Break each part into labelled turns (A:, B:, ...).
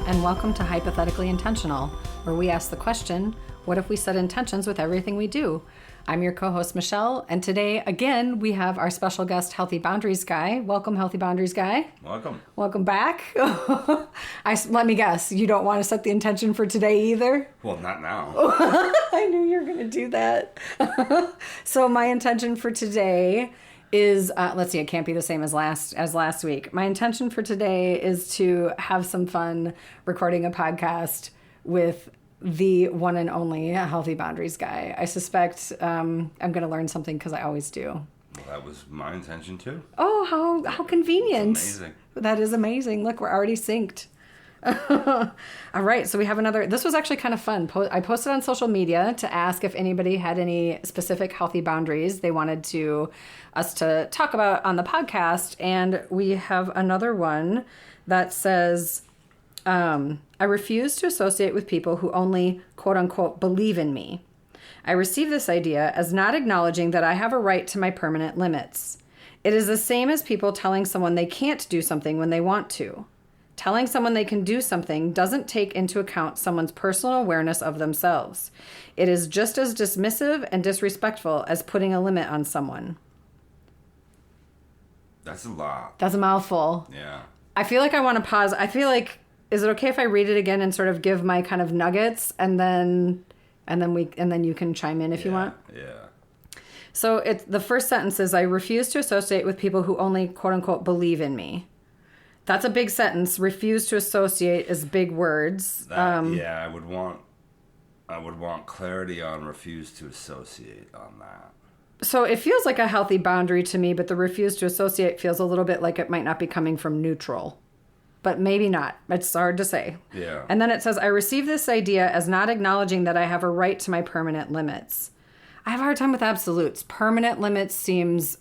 A: and welcome to Hypothetically Intentional, where we ask the question, what if we set intentions with everything we do? I'm your co-host, Michelle, and today, again, we have our special guest, Healthy Boundaries Guy. Welcome, Healthy Boundaries Guy.
B: Welcome.
A: Welcome back. Let me guess, you don't want to set the intention for today either?
B: Well, not now.
A: I knew you were going to do that. So my intention for today is, let's see, it can't be the same as last week. My intention for today is to have some fun recording a podcast with the one and only Healthy Boundaries Guy. I suspect I'm going to learn something because I always do.
B: Well, that was my intention too.
A: Oh, how convenient.
B: That's amazing.
A: That is amazing. Look, we're already synced. All right, so we have another. This was actually kind of fun. I posted on social media to ask if anybody had any specific healthy boundaries they wanted us to talk about on the podcast, and we have another one that says, I refuse to associate with people who only quote unquote believe in me. I receive this idea as not acknowledging that I have a right to my permanent limits. It is the same as people telling someone they can't do something when they want to. Telling someone they can do something doesn't take into account someone's personal awareness of themselves. It is just as dismissive and disrespectful as putting a limit on someone.
B: That's a lot.
A: That's a mouthful.
B: Yeah.
A: I feel like I want to pause. I feel like, is it okay if I read it again and sort of give my kind of nuggets and then you can chime in if you want?
B: Yeah.
A: So the first sentence is, I refuse to associate with people who only quote unquote believe in me. That's a big sentence. Refuse to associate is big words.
B: Yeah, I would want clarity on refuse to associate on that.
A: So it feels like a healthy boundary to me, but the refuse to associate feels a little bit like it might not be coming from neutral. But maybe not. It's hard to say.
B: Yeah.
A: And then it says, I receive this idea as not acknowledging that I have a right to my permanent limits. I have a hard time with absolutes. Permanent limits seems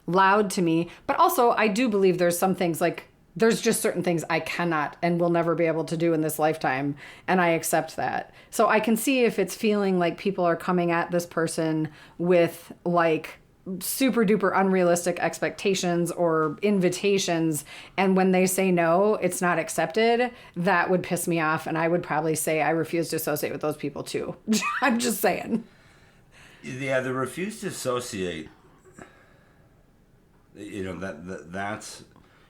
A: loud to me, but also I do believe there's some things, like there's just certain things I cannot and will never be able to do in this lifetime, and I accept that. So I can see if it's feeling like people are coming at this person with like super duper unrealistic expectations or invitations, and when they say no, it's not accepted, that would piss me off, and I would probably say I refuse to associate with those people too. I'm just saying.
B: Yeah, the refuse to associate, that's,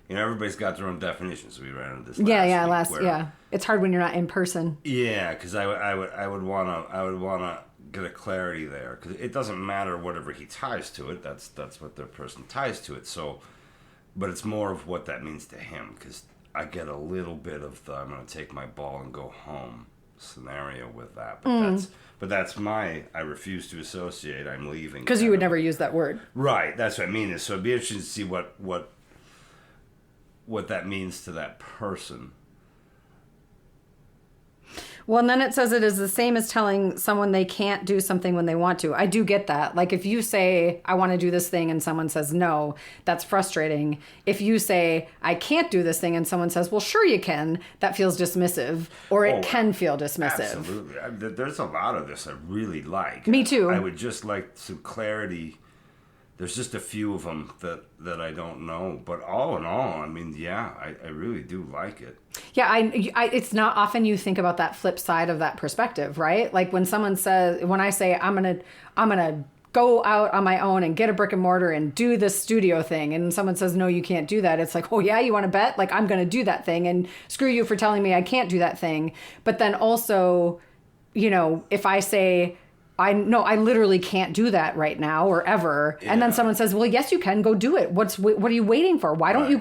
B: everybody's got their own definitions. We ran into this last week.
A: It's hard when you're not in person.
B: Yeah, because I would wanna get a clarity there, because it doesn't matter whatever he ties to it. That's what the person ties to it. So, but it's more of what that means to him, because I get a little bit of the I'm gonna take my ball and go home scenario with that. But that's my I refuse to associate. I'm leaving.
A: Because you would never use that word.
B: Right. That's what I mean. So it'd be interesting to see what that means to that person.
A: Well, and then it says it is the same as telling someone they can't do something when they want to. I do get that. Like if you say, I want to do this thing and someone says no, that's frustrating. If you say, I can't do this thing and someone says, well, sure you can, that feels dismissive, or it can feel dismissive.
B: Absolutely. There's a lot of this I really like.
A: Me too.
B: I would just like some clarity. There's just a few of them that I don't know. But all in all, I mean, yeah, I really do like it.
A: Yeah, I it's not often you think about that flip side of that perspective, right? Like when I say I'm gonna go out on my own and get a brick and mortar and do this studio thing, and someone says no, you can't do that. It's like, oh yeah, you want to bet? Like I'm gonna do that thing, and screw you for telling me I can't do that thing. But then also, if I say, I literally can't do that right now or ever. Yeah. And then someone says, well, yes, you can, go do it. What are you waiting for? Why don't you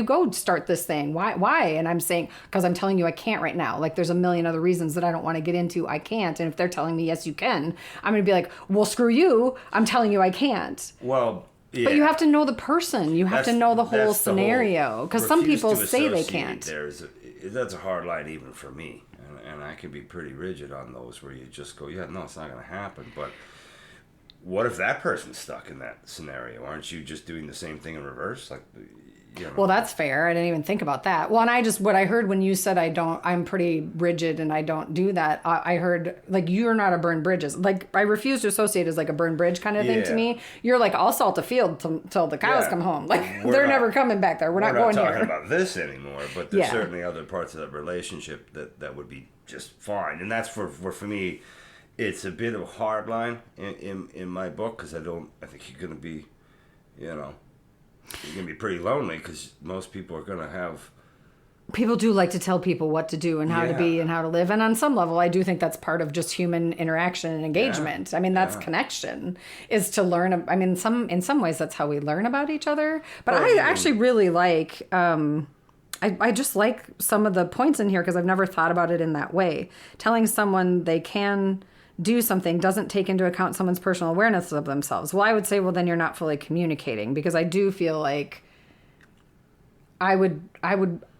A: go start this thing? Why? And I'm saying, because I'm telling you I can't right now. Like there's a million other reasons that I don't want to get into. I can't. And if they're telling me, yes, you can, I'm going to be like, well, screw you. I'm telling you I can't.
B: Well, yeah.
A: But you have to know the person. You have to know the whole scenario. Because some people say they can't.
B: That's a hard line even for me. And I can be pretty rigid on those where you just go, yeah, no, it's not going to happen. But what if that person's stuck in that scenario? Aren't you just doing the same thing in reverse? Like,
A: Well, that's fair. I didn't even think about that. Well, and what I heard when you said I'm pretty rigid and I don't do that. I heard like, you're not a burn bridges. Like, I refuse to associate as like a burn bridge kind of thing to me. You're like, I'll salt the field till the cows come home. Like, they're never coming back there. We're not going here.
B: We're not talking about this anymore, but there's certainly other parts of that relationship that would be just fine. And that's for me, it's a bit of a hard line in my book, because I think you're going to be, you're going to be pretty lonely, because most people are going to have...
A: People do like to tell people what to do and how to be and how to live. And on some level, I do think that's part of just human interaction and engagement. I mean, that's connection, is to learn. I mean, in some ways, that's how we learn about each other. But I actually really like... I just like some of the points in here, because I've never thought about it in that way. Telling someone they can do something doesn't take into account someone's personal awareness of themselves. Well, I would say, well, then you're not fully communicating, because I do feel like I would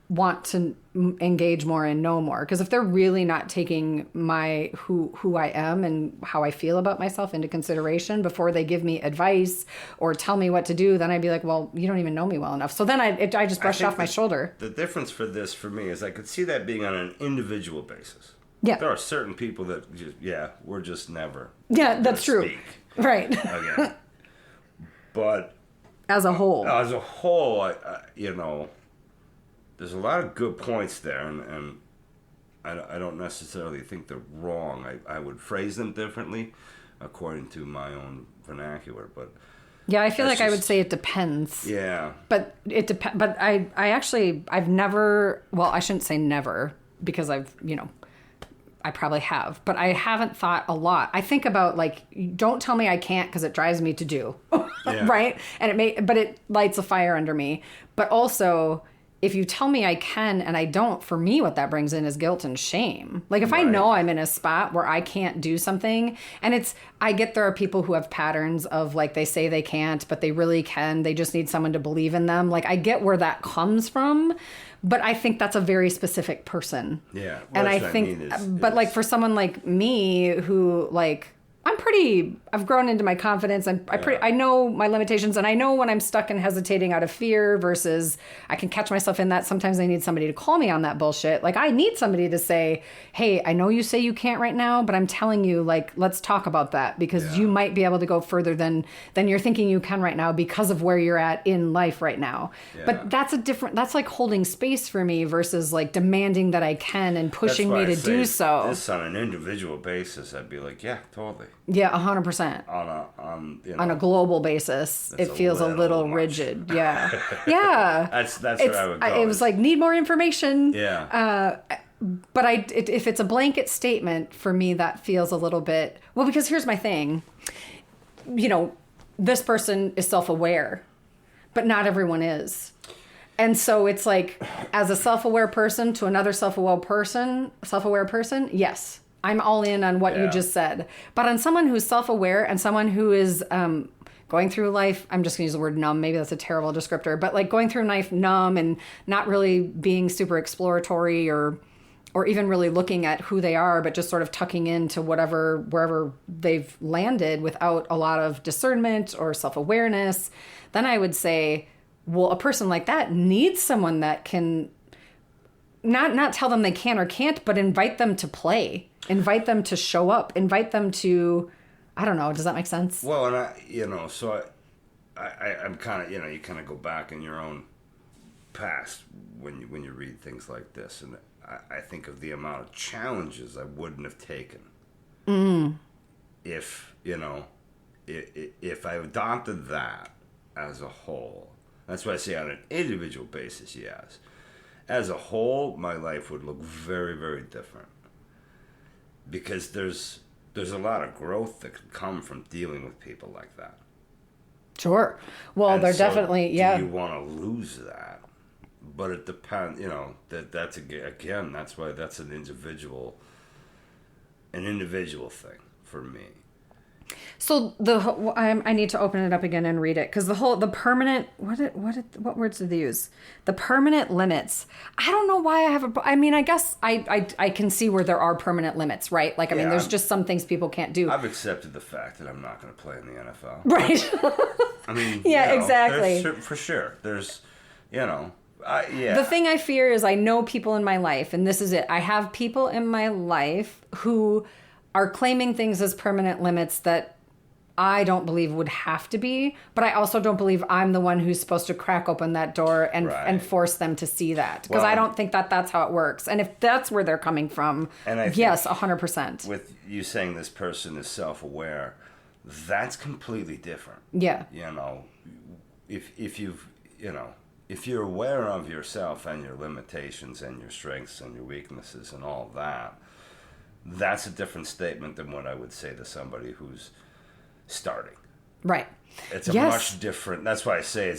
A: want to engage more and know more, because if they're really not taking my who I am and how I feel about myself into consideration before they give me advice or tell me what to do, then I'd be like, well, you don't even know me well enough. So then I just brushed off my shoulder.
B: The difference for me is I could see that being on an individual basis.
A: Yeah.
B: There are certain people that we're just never.
A: Yeah, that's true.
B: Speak
A: right.
B: Again. But
A: as a whole,
B: there's a lot of good points there, and I don't necessarily think they're wrong. I would phrase them differently according to my own vernacular, but
A: yeah, I feel like I would say it depends.
B: Yeah.
A: But it depends. But I've never. Well, I shouldn't say never, because I probably have, but I haven't thought a lot. I think about, like, don't tell me I can't, because it drives me to do, right? And it lights a fire under me. But also, if you tell me I can and I don't, for me, what that brings in is guilt and shame. Like, if I know I'm in a spot where I can't do something, and I get there are people who have patterns of, like, they say they can't, but they really can. They just need someone to believe in them. Like, I get where that comes from. But I think that's a very specific person.
B: Yeah.
A: And I think, like, for someone like me who, like, I've grown into my confidence. I know my limitations, and I know when I'm stuck and hesitating out of fear versus I can catch myself in that. Sometimes I need somebody to call me on that bullshit. Like, I need somebody to say, hey, I know you say you can't right now, but I'm telling you, like, let's talk about that, because you might be able to go further than you're thinking you can right now because of where you're at in life right now. Yeah. But that's like holding space for me versus, like, demanding that I can and pushing me to do so.
B: This on an individual basis, I'd be like, yeah, totally.
A: Yeah, 100%. On a global basis, it feels a little rigid. Yeah, yeah.
B: That's where I would go.
A: It was like, need more information.
B: Yeah.
A: But if it's a blanket statement, for me, that feels a little bit... Well, because here's my thing. This person is self-aware, but not everyone is. And so it's like, as a self-aware person to another self-aware person, yes, I'm all in on what you just said. But on someone who's self-aware and someone who is going through life, I'm just going to use the word numb. Maybe that's a terrible descriptor. But, like, going through life numb and not really being super exploratory or even really looking at who they are, but just sort of tucking into wherever they've landed without a lot of discernment or self-awareness, then I would say, well, a person like that needs someone that can not tell them they can or can't, but invite them to play. Invite them to show up. Invite them to, I don't know. Does that make sense?
B: Well, and I'm kind of, you kind of go back in your own past when you read things like this, and I think of the amount of challenges I wouldn't have taken if I adopted that as a whole. That's why I say on an individual basis, yes. As a whole, my life would look very, very different. Because there's a lot of growth that can come from dealing with people like that.
A: Sure. Well, they're definitely,
B: do you want to lose that? But it depends, that's again, that's why that's an individual thing for me.
A: So I need to open it up again and read it, because the permanent, what words did they use? The permanent limits. I don't know why I guess I can see where there are permanent limits, right? Like, there's just some things people can't do.
B: I've accepted the fact that I'm not going to play in the NFL.
A: Right.
B: I mean,
A: yeah, exactly.
B: For sure. There's You know, yeah.
A: The thing I fear is I know people in my life, and this is it. I have people in my life who are claiming things as permanent limits that I don't believe would have to be, but I also don't believe I'm the one who's supposed to crack open that door and force them to see that. Because I don't think that that's how it works. And if that's where they're coming from, yes, 100%.
B: With you saying this person is self-aware, that's completely different.
A: Yeah.
B: You know, if you're aware of yourself and your limitations and your strengths and your weaknesses and all that, that's a different statement than what I would say to somebody who's starting.
A: Right.
B: It's a much different. That's why I say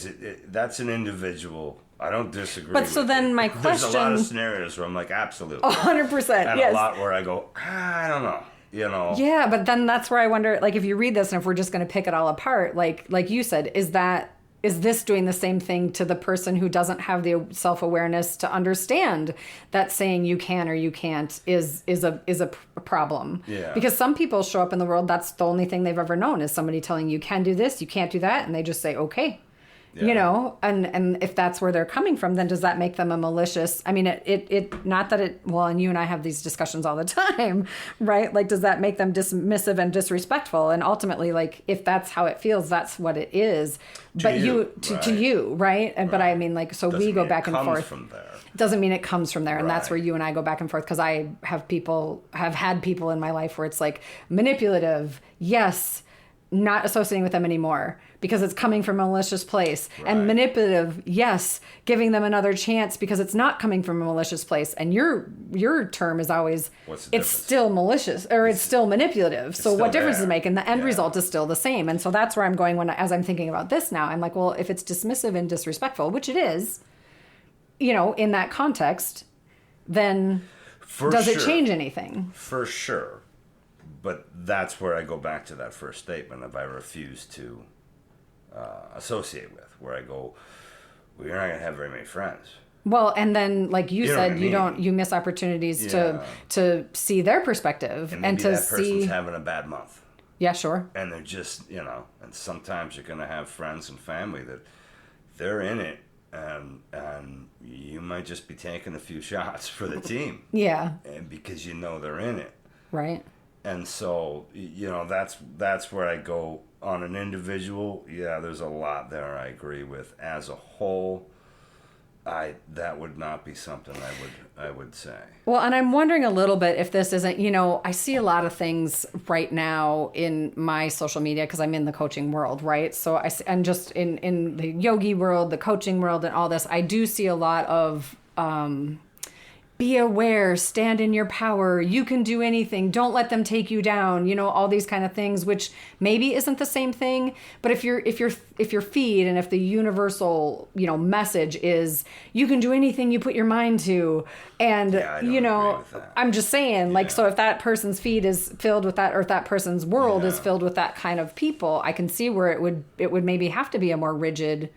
B: that's an individual. I don't disagree.
A: But so then my question.
B: There's a lot of scenarios where I'm like, absolutely.
A: 100%.
B: And a lot where I go, I don't know. You know.
A: Yeah, but then that's where I wonder, like, if you read this and if we're just going to pick it all apart, like you said, is this doing the same thing to the person who doesn't have the self-awareness to understand that saying you can or you can't is a problem?
B: Yeah.
A: Because some people show up in the world, that's the only thing they've ever known is somebody telling you can do this, you can't do that, and they just say, okay. Yeah. You know, and if that's where they're coming from, then does that make them a malicious? I mean, it not that it, well, and you and I have these discussions all the time, right? Like, does that make them dismissive and disrespectful? And ultimately, like, if that's how it feels, that's what it is. To you, right? And, But I mean, like, so we go back and forth.
B: From there.
A: Doesn't mean it comes from there. And that's where you and I go back and forth, because I have had people in my life where it's like manipulative, yes, not associating with them anymore because it's coming from a malicious place, and manipulative, yes, giving them another chance because it's not coming from a malicious place. And your term is always, it's still malicious, or it's still manipulative. So what difference does it make? And the end result is still the same. And so that's where I'm going as I'm thinking about this now. I'm like, well, if it's dismissive and disrespectful, which it is, you know, in that context, then does it change anything? For
B: sure. But that's where I go back to that first statement of I refuse to associate with, where I go, well, you're not going to have very many friends.
A: Well, and then, like you said, you miss opportunities to see their perspective
B: and
A: to
B: that
A: see.
B: Person's having a bad month.
A: Yeah, sure.
B: And they're just, you know, and sometimes you're going to have friends and family that they're in it, and you might just be taking a few shots for the team.
A: Yeah.
B: And because you know they're in it.
A: Right.
B: And so, you know, that's where I go on an individual. Yeah, there's a lot there I agree with. As a whole, that would not be something I would say.
A: Well, and I'm wondering a little bit if this isn't, you know, I see a lot of things right now in my social media because I'm in the coaching world, right? So and just in the yogi world, the coaching world, and all this, I do see a lot of be aware, stand in your power, you can do anything, don't let them take you down, you know, all these kind of things, which maybe isn't the same thing. But if your feed and if the universal, you know, message is you can do anything you put your mind to, and you know, I'm just saying, like, so if that person's feed is filled with that, or if that person's world is filled with that kind of people, I can see where it would maybe have to be a more rigid,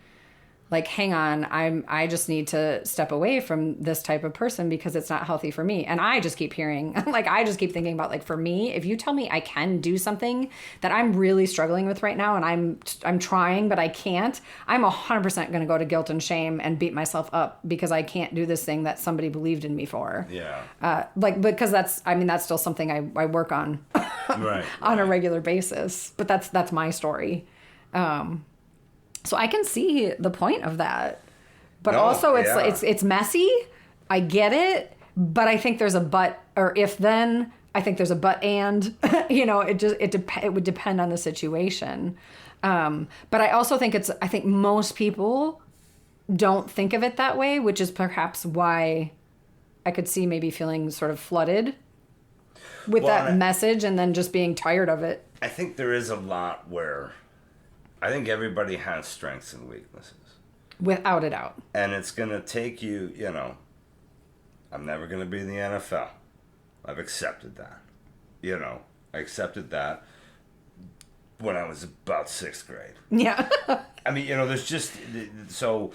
A: like, hang on, I just need to step away from this type of person because it's not healthy for me. And I just keep hearing, like, I just keep thinking about, like, for me, if you tell me I can do something that I'm really struggling with right now and I'm trying, but I can't, I'm 100% going to go to guilt and shame and beat myself up because I can't do this thing that somebody believed in me for.
B: Yeah.
A: Because that's still something I work on on a regular basis. But that's my story. So I can see the point of that, but also it's messy. I get it, but I think there's a but, or if then. I think there's a but and. You know, it would depend on the situation. But I also think I think most people don't think of it that way, which is perhaps why I could see maybe feeling sort of flooded with that message and then just being tired of it.
B: I think there is a lot where. I think everybody has strengths and weaknesses.
A: Without a doubt.
B: And it's going to take you, you know, I'm never going to be in the NFL. I've accepted that. You know, I accepted that when I was about 6th grade.
A: Yeah.
B: I mean, you know, there's just, so,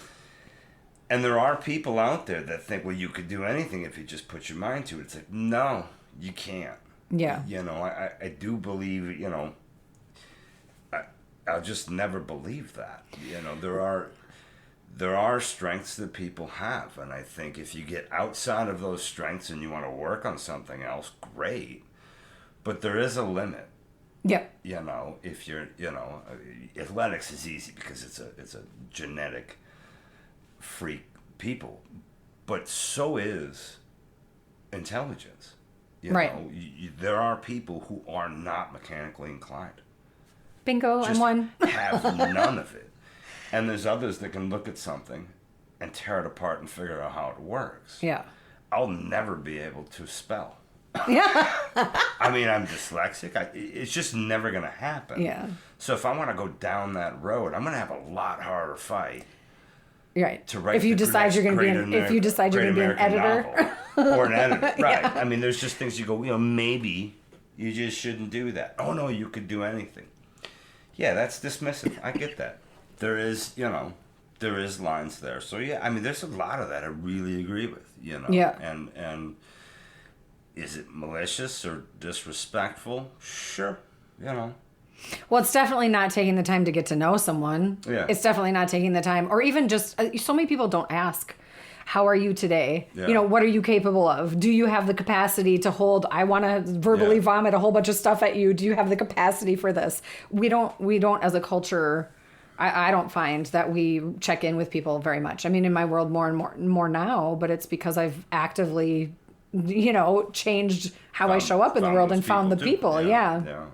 B: and there are people out there that think, well, you could do anything if you just put your mind to it. It's like, no, you can't.
A: Yeah.
B: You know, I do believe, you know, I'll just never believe that. You know, there are strengths that people have, and I think if you get outside of those strengths and you want to work on something else, great. But there is a limit.
A: Yep.
B: You know, if you're, athletics is easy because it's a genetic freak people, but so is intelligence.
A: Right.
B: There are people who are not mechanically inclined.
A: Bingo,
B: Just
A: I'm one.
B: have none of it. And there's others that can look at something and tear it apart and figure out how it works.
A: Yeah.
B: I'll never be able to spell.
A: Yeah.
B: I mean, I'm dyslexic. It's just never going to happen.
A: Yeah.
B: So if I want to go down that road, I'm going to have a lot harder fight.
A: Right.
B: To write
A: if you decide you're going to be an editor
B: or an editor, right?
A: Yeah.
B: I mean, there's just things you go, maybe you just shouldn't do that. Oh no, you could do anything. Yeah, that's dismissive. I get that. There is lines there. So yeah, I mean, there's a lot of that I really agree with.
A: Yeah.
B: And is it malicious or disrespectful? Sure.
A: Well, it's definitely not taking the time to get to know someone.
B: Yeah.
A: It's definitely not taking the time, or even just, so many people don't ask, how are you today?
B: Yeah.
A: What are you capable of? Do you have the capacity to hold, I want to verbally vomit a whole bunch of stuff at you. Do you have the capacity for this? We don't as a culture, I don't find that we check in with people very much. I mean, in my world more and more now, but it's because I've actively, changed how I show up in the world and found the people. Yeah.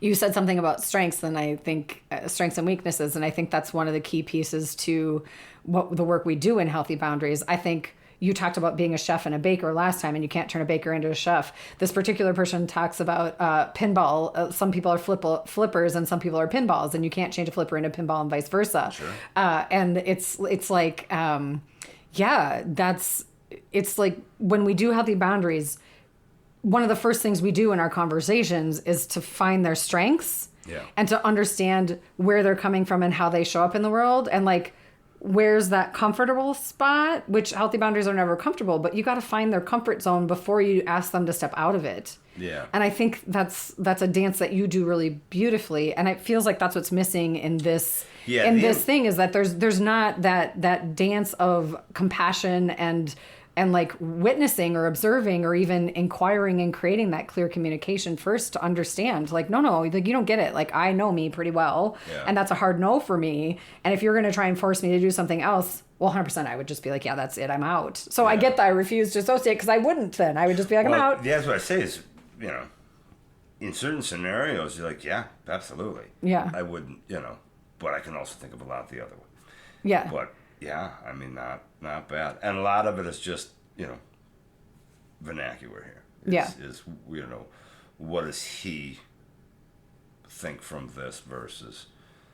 A: You said something about strengths, and I think strengths and weaknesses, and I think that's one of the key pieces to what the work we do in Healthy Boundaries. I think you talked about being a chef and a baker last time, and you can't turn a baker into a chef. This particular person talks about pinball. Some people are flippers, and some people are pinballs, and you can't change a flipper into a pinball, and vice versa.
B: Sure.
A: And it's like, it's like when we do Healthy Boundaries, one of the first things we do in our conversations is to find their strengths and to understand where they're coming from and how they show up in the world. And like, where's that comfortable spot, which Healthy Boundaries are never comfortable, but you got to find their comfort zone before you ask them to step out of it.
B: Yeah.
A: And I think that's a dance that you do really beautifully. And it feels like that's what's missing in this, this thing, is that there's not that dance of compassion and like witnessing or observing or even inquiring and creating that clear communication first to understand, like, no, like, you don't get it. Like, I know me pretty well, and that's a hard no for me. And if you're going to try and force me to do something else, well, 100% I would just be like, yeah, that's it, I'm out. So I get that I refuse to associate, because I wouldn't then. I would just be like, I'm out.
B: Yeah, that's what I say is, in certain scenarios, you're like, yeah, absolutely.
A: Yeah.
B: I wouldn't, but I can also think of a lot the other way.
A: Yeah.
B: But yeah, I mean, not bad. And a lot of it is just, vernacular here. Is what does he think from this versus...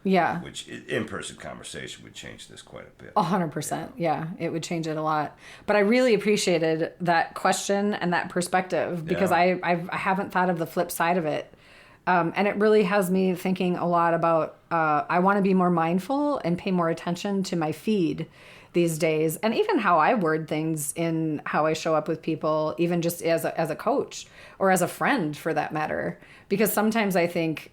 A: Yeah.
B: Which in-person conversation would change this quite a bit.
A: 100%. Yeah, it would change it a lot. But I really appreciated that question and that perspective, because I haven't thought of the flip side of it. And it really has me thinking a lot about, I want to be more mindful and pay more attention to my feed these days, and even how I word things in how I show up with people, even just as a coach or as a friend for that matter. Because sometimes I think,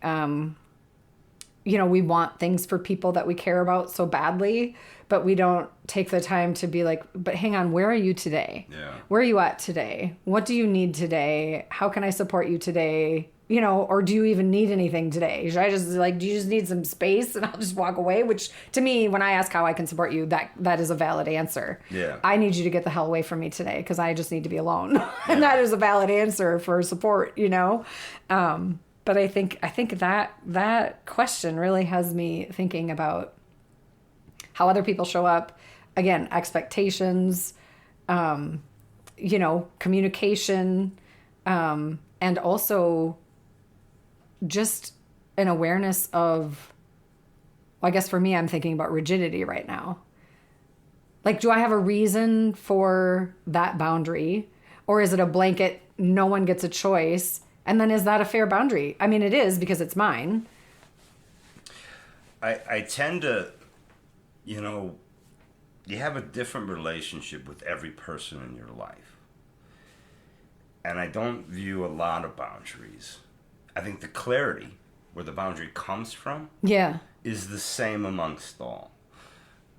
A: we want things for people that we care about so badly, but we don't take the time to be like, but hang on, where are you today?
B: Yeah.
A: Where are you at today? What do you need today? How can I support you today? Or do you even need anything today? Should I just do you just need some space and I'll just walk away? Which to me, when I ask how I can support you, that is a valid answer.
B: Yeah.
A: I need you to get the hell away from me today, because I just need to be alone. And that is a valid answer for support, But I think that question really has me thinking about how other people show up. Again, expectations, communication, and also just an awareness of, well, I guess for me, I'm thinking about rigidity right now. Like, do I have a reason for that boundary? Or is it a blanket, no one gets a choice? And then is that a fair boundary? I mean, it is, because it's mine.
B: I tend to, you have a different relationship with every person in your life. And I don't view a lot of boundaries. I think the clarity, where the boundary comes from, is the same amongst all.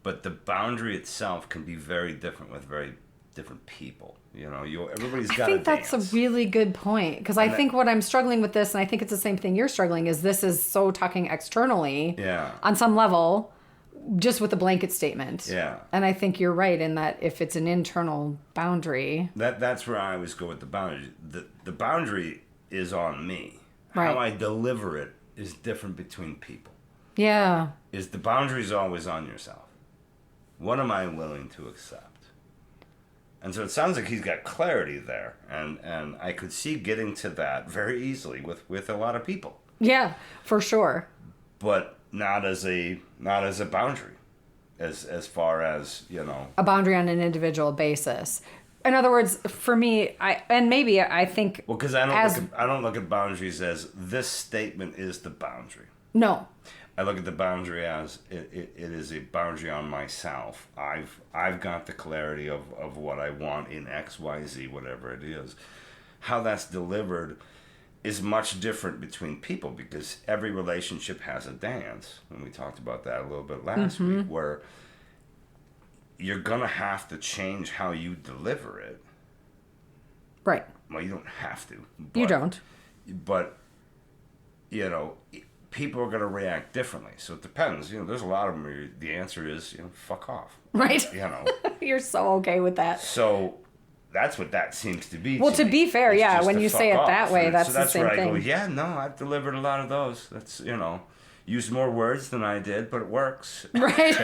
B: But the boundary itself can be very different with very different people. Everybody's got to
A: I think that's a really good point, because I think what I'm struggling with this, and I think it's the same thing you're struggling, is this is so talking externally on some level, just with a blanket statement.
B: Yeah.
A: And I think you're right in that if it's an internal boundary.
B: That's where I always go with the boundary. The boundary is on me.
A: Right.
B: How I deliver it is different between people.
A: Yeah.
B: Is the boundary's always on yourself. What am I willing to accept? And so it sounds like he's got clarity there, and I could see getting to that very easily with a lot of people.
A: Yeah, for sure.
B: But not as a boundary, as far as
A: a boundary on an individual basis. In other words, for me, I think
B: because I don't look at boundaries as this statement is the boundary.
A: No.
B: I look at the boundary as it is a boundary on myself. I've got the clarity of what I want in X, Y, Z, whatever it is. How that's delivered is much different between people, because every relationship has a dance. And we talked about that a little bit last week, where you're going to have to change how you deliver it.
A: Right.
B: Well, you don't have to.
A: You don't.
B: But, people are going to react differently. So it depends. There's a lot of them where the answer is, fuck off.
A: Right. You're so okay with that.
B: So that's what that seems to be.
A: Well, to be fair, when you say it that way, that's the same thing. So that's where I go,
B: yeah, no, I've delivered a lot of those. That's, used more words than I did, but it works.
A: Right.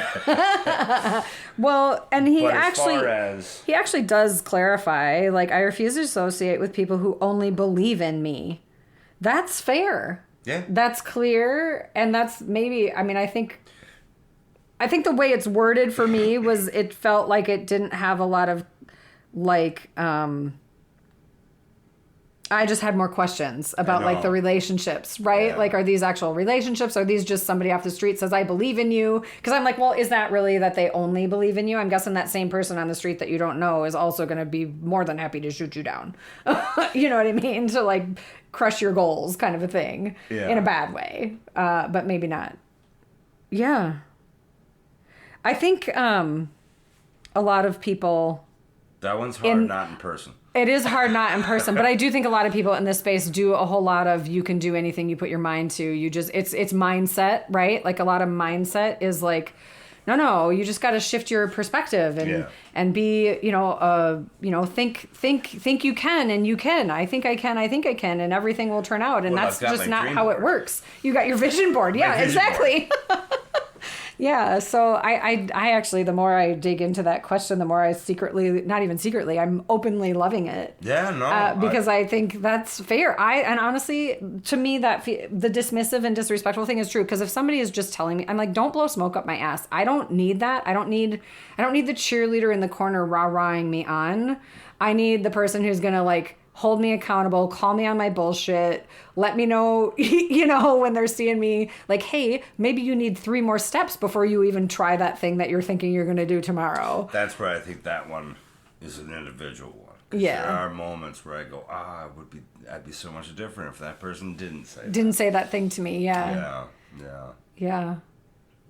A: Well, and he actually does clarify, like, I refuse to associate with people who only believe in me. That's fair.
B: Yeah.
A: That's clear, and that's maybe, I think the way it's worded for me was, it felt like it didn't have a lot of, like, I just had more questions about, like, the relationships, right?
B: Yeah.
A: Like, are these actual relationships? Are these just somebody off the street says, I believe in you? Because I'm like, well, is that really that they only believe in you? I'm guessing that same person on the street that you don't know is also going to be more than happy to shoot you down. You know what I mean? To, like, crush your goals kind of a thing.
B: Yeah.
A: In a bad way. But maybe not. Yeah. I think a lot of people... That one's hard,
B: not in person.
A: It is hard not in person, but I do think a lot of people in this space do a whole lot of, you can do anything you put your mind to. You just, it's mindset, right? Like, a lot of mindset is like, no, you just got to shift your perspective and be, think you can, and you can. I think I can, and everything will turn out. And that's just not how it works. You got your vision board. Yeah, exactly. Yeah, so I actually, the more I dig into that question, the more I not even secretly, I'm openly loving it.
B: Yeah, no.
A: Because I think that's fair. And honestly, to me, the dismissive and disrespectful thing is true. Because if somebody is just telling me, I'm like, don't blow smoke up my ass. I don't need that. I don't need the cheerleader in the corner rah-rahing me on. I need the person who's going to, like, hold me accountable, call me on my bullshit, let me know, when they're seeing me, like, hey, maybe you need 3 more steps before you even try that thing that you're thinking you're going to do tomorrow.
B: That's where I think that one is an individual one.
A: Yeah.
B: There are moments where I go, I'd be so much different if that person didn't
A: say that thing to me. Yeah. Yeah.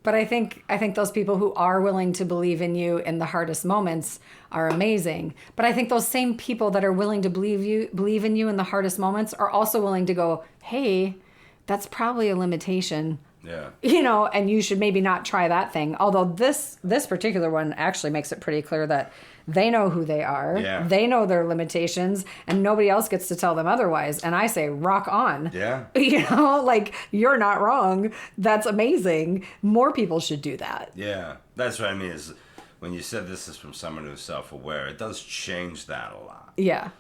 A: But I think those people who are willing to believe in you in the hardest moments are amazing. But I think those same people that are willing to believe in you in the hardest moments are also willing to go, hey, that's probably a limitation.
B: Yeah.
A: And you should maybe not try that thing. Although this particular one actually makes it pretty clear that they know who they are.
B: Yeah.
A: They know their limitations, and nobody else gets to tell them otherwise. And I say, rock on.
B: Yeah.
A: Like, you're not wrong. That's amazing. More people should do that.
B: Yeah. That's what I mean is when you said this is from someone who's self-aware, it does change that a lot.
A: Yeah.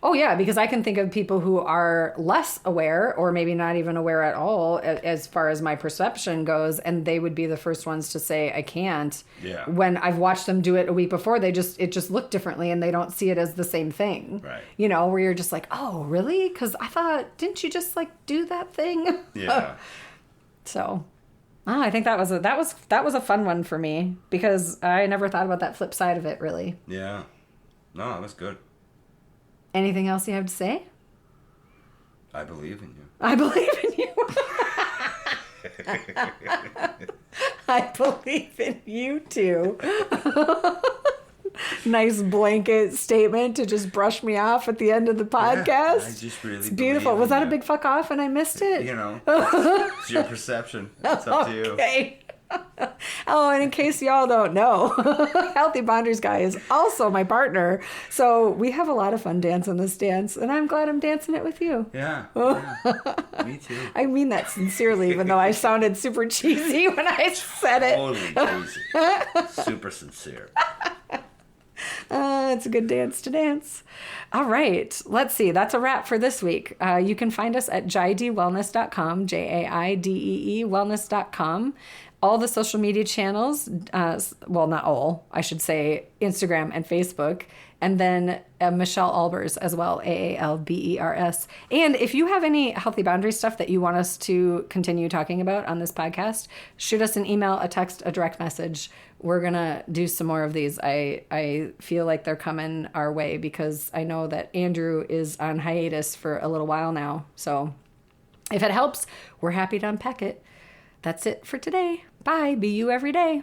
A: Oh, yeah, because I can think of people who are less aware, or maybe not even aware at all as far as my perception goes, and they would be the first ones to say, I can't.
B: Yeah.
A: When I've watched them do it a week before, it just looked differently, and they don't see it as the same thing.
B: Right.
A: Where you're just like, oh, really? Because I thought, didn't you just, like, do that thing?
B: Yeah.
A: So, I think that was a fun one for me, because I never thought about that flip side of it, really.
B: Yeah. No, that was good.
A: Anything else you have to say?
B: I believe in you.
A: I believe in you. I believe in you too. Nice blanket statement to just brush me off at the end of the podcast.
B: Yeah, I just really
A: it's beautiful. Was that a big fuck off and I missed it?
B: You know, it's your perception. It's up to you.
A: Okay. Oh, and in case y'all don't know, Healthy Boundaries Guy is also my partner. So we have a lot of fun dancing this dance, and I'm glad I'm dancing it with you.
B: Yeah. Me too.
A: I mean that sincerely, even though I sounded super cheesy when I said it.
B: Totally cheesy. Super sincere.
A: It's a good dance to dance. All right. Let's see. That's a wrap for this week. You can find us at jaidewellness.com, Jaidee wellness.com. All the social media channels, well, not all, I should say, Instagram and Facebook, and then Michelle Albers as well, Aalbers. And if you have any healthy boundary stuff that you want us to continue talking about on this podcast, shoot us an email, a text, a direct message. We're going to do some more of these. I feel like they're coming our way because I know that Andrew is on hiatus for a little while now. So if it helps, we're happy to unpack it. That's it for today. Bye. Be you every day.